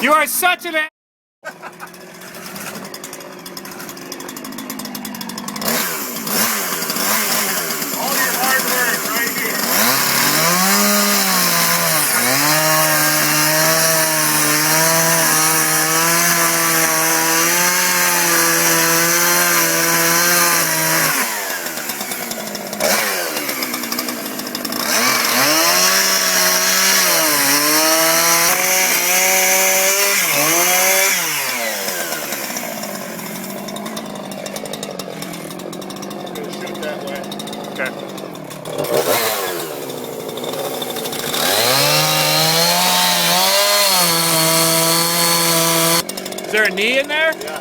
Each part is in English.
You are such an All your hard work right here. Shoot that way. Okay. Is there a knee in there? Yeah.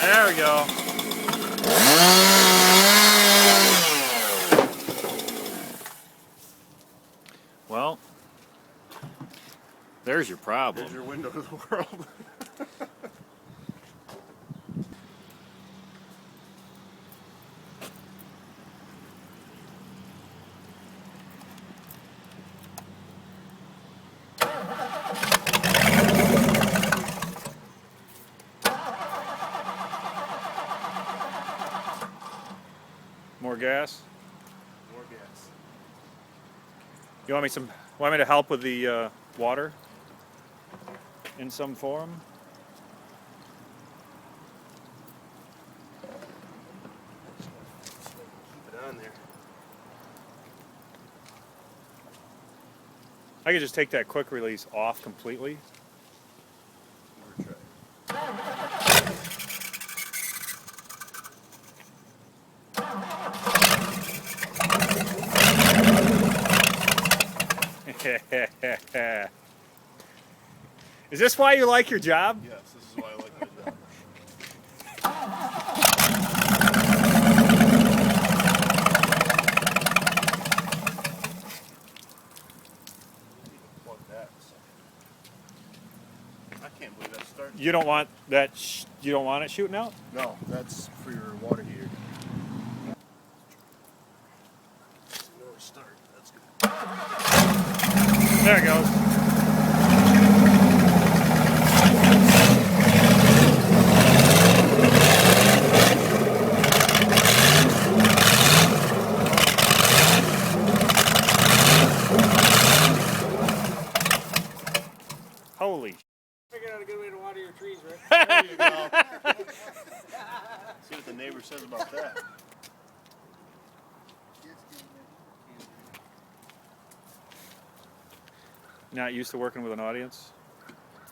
There we go. Well, there's your problem. There's your window to the world. More gas. More gas. You want me to help with the water in some form? Keep it on there. I could just take that quick release off completely. Never tried. Is this why you like your job? Yes, this is why I like my job. Plug that. I can't believe that started. You don't want that. You don't want it shooting out? No, that's for your water heater. No start. That's good. There it goes. Holy. Figured out a good way to water your trees, right? There you go. See what the neighbor says about that. Not used to working with an audience,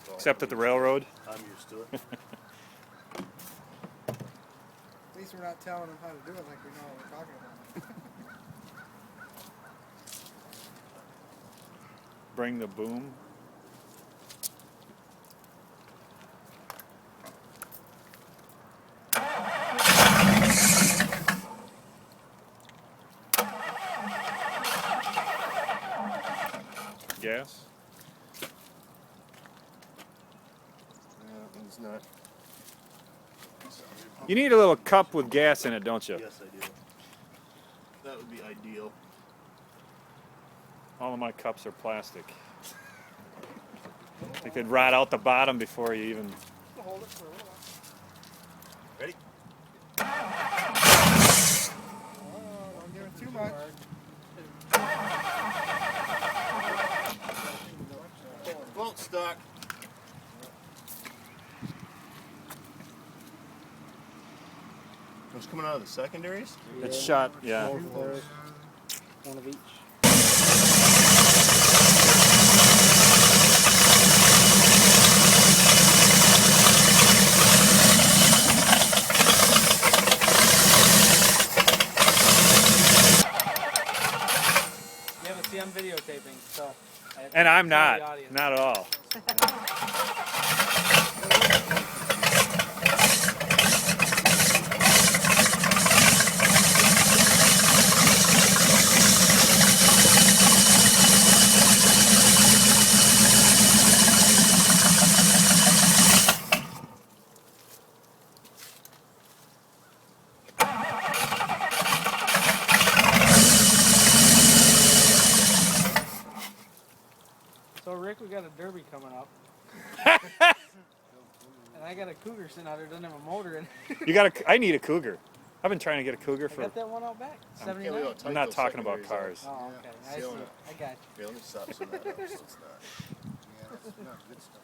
Well, except at the railroad. I'm used to it. At least we're not telling them how to do it like we know what we're talking about. Bring the boom. Gas. It's not. You need a little cup with gas in it, don't you? Yes, I do. That would be ideal. All of my cups are plastic. I think they'd rot out the bottom before you even... Hold it for a little while. Ready? Oh, don't give it too much. Bolt stock. What's coming out of the secondaries? It's shot, yeah. One of each. Yeah, but see, I'm videotaping, so. And I'm tell the not. audience. Not at all. got a derby coming up. And I got a Cougar sitting out there, doesn't have a motor in it. You got a? I need a Cougar. I've been trying to get a Cougar I for. got that one out back. Yeah, 79. we I'm not talking about cars. Oh, okay. I see. See on it. I got you. Yeah, let me stop some of that up so it's not. Yeah, that's not good stuff.